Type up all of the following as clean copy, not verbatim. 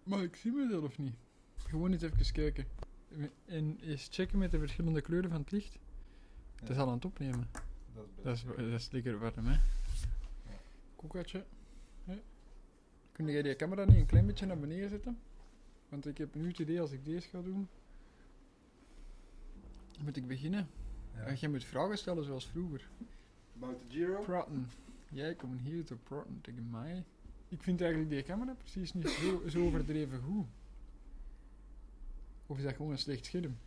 Maar ik zie mezelf niet. Gewoon eens even kijken. En eens checken met de verschillende kleuren van het licht. Ja. Het is al aan het opnemen. Dat is lekker warm, hè. Ja. Koekatje. Ja. Kun jij die camera niet een klein beetje naar beneden zetten? Want ik heb nu het idee als ik deze ga doen. Moet ik beginnen? Ja. Jij moet vragen stellen zoals vroeger. About the GIRO? Praten. Jij komt hier te praten tegen mij. Ik vind eigenlijk die camera precies niet zo overdreven goed. Of is dat gewoon een slecht scherm?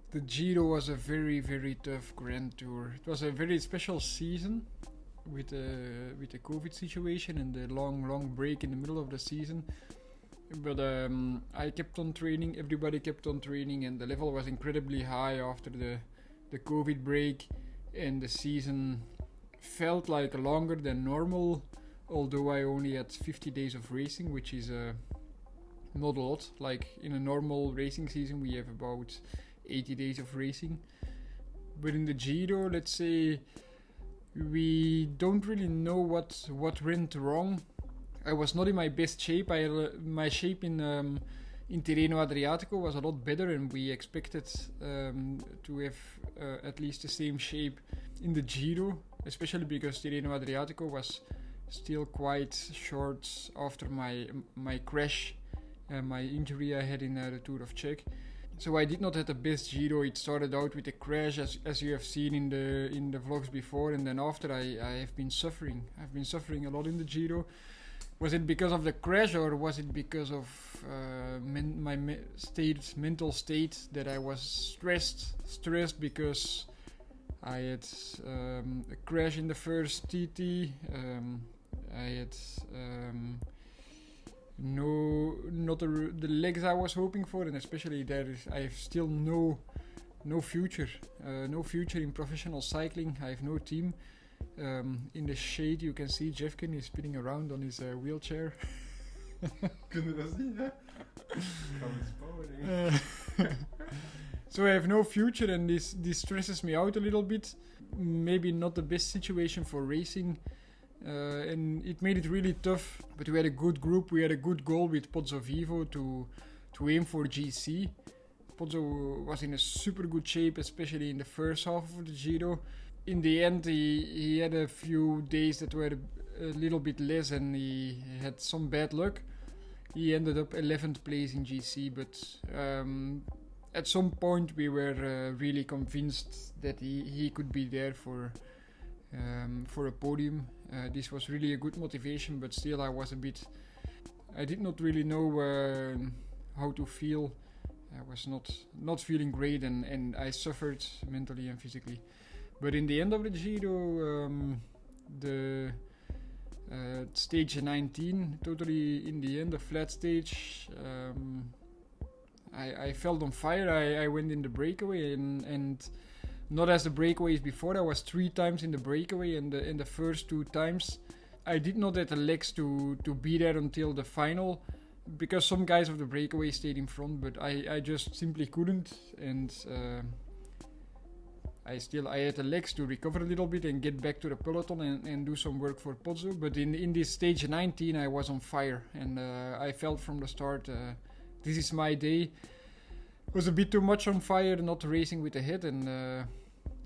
The GIRO was a very, very tough Grand Tour. It was a very special season with the COVID situation and the long break in the middle of the season. But I kept on training, everybody kept on training, and the level was incredibly high after the COVID break, and the season felt like longer than normal, although I only had 50 days of racing, which is not a lot. Like in a normal racing season we have about 80 days of racing. But in the GIRO, let's say, we don't really know what went wrong. I was not in my best shape. My shape in Tirreno Adriatico was a lot better, and we expected to have at least the same shape in the GIRO, especially because Tirreno Adriatico was still quite short after my crash, my injury I had in the Tour of Czech. So I did not have the best GIRO. It started out with a crash, as you have seen in the vlogs before, and then after I have been suffering. I've been suffering a lot in the GIRO. Was it because of the crash, or was it because of my mental state, that I was stressed because I had a crash in the first TT. I had not the legs I was hoping for, and especially I have still no future in professional cycling. I have no team. In the shade you can see Jeffkin is spinning around on his wheelchair. Kunnen we dat zien, hè? Gaan we spouwen, So I have no future, and this stresses me out a little bit. Maybe not the best situation for racing, and it made it really tough. But we had a good group. We had a good goal with Pozzo Vivo to aim for GC. Pozzo was in a super good shape, especially in the first half of the GIRO. In the end, he had a few days that were a little bit less, and he had some bad luck. He ended up 11th place in GC, but at some point we were really convinced that he could be there for a podium. This was really a good motivation, but still I did not really know how to feel. I was not feeling great, and I suffered mentally and physically. But in the end of the GIRO, the stage 19, totally in the end, the flat stage, I felt on fire. I went in the breakaway, and not as the breakaways before. I was 3 times in the breakaway, and in the first 2 times I did not have the legs to be there until the final, because some guys of the breakaway stayed in front, but I just simply couldn't, and I had the legs to recover a little bit and get back to the peloton and do some work for Pozzo. But in this stage 19 I was on fire, and I felt from the start, this is my day. Was a bit too much on fire, not racing with the head, and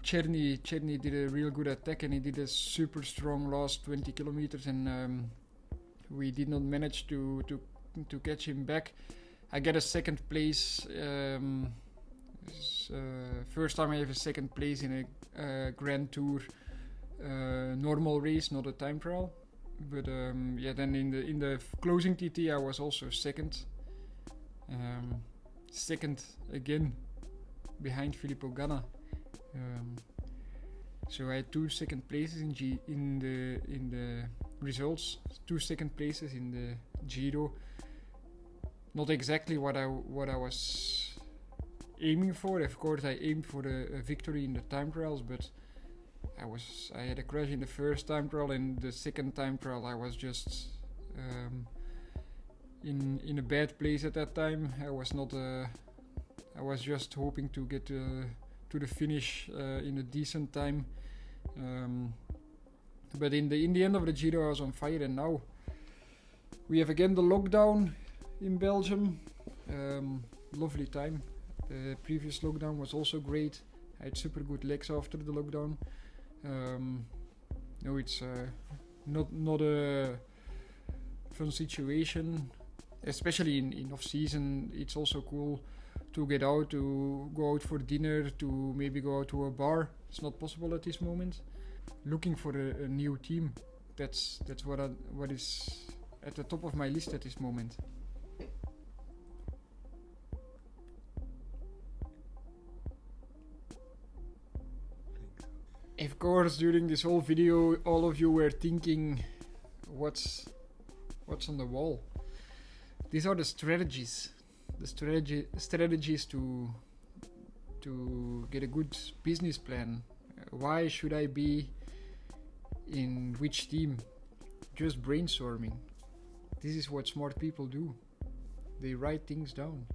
Czerny did a real good attack, and he did a super strong last 20 kilometers, and we did not manage to catch him back. I got a second place. First time I have a second place in a Grand Tour normal race, not a time trial. But then in the closing TT I was also second. Second again, behind Filippo Ganna. So I had 2 second places in the results, 2 second places in the GIRO. Not exactly what I was aiming for. Of course I aimed for a victory in the time trials, but I had a crash in the first time trial, and the second time trial I was just in a bad place at that time. I was just hoping to get to the finish in a decent time. But in the end of the Giro, I was on fire, and now we have again the lockdown in Belgium. Lovely time. The previous lockdown was also great. I had super good legs after the lockdown. No, it's not a fun situation, especially in off season. It's also cool to get out, to go out for dinner, to maybe go out to a bar. It's not possible at this moment. Looking for a new team. That's what is at the top of my list at this moment. Of course, during this whole video, all of you were thinking, what's on the wall? These are the strategies. Strategies to get a good business plan. Why should I be in which team? Just brainstorming. This is what smart people do. They write things down.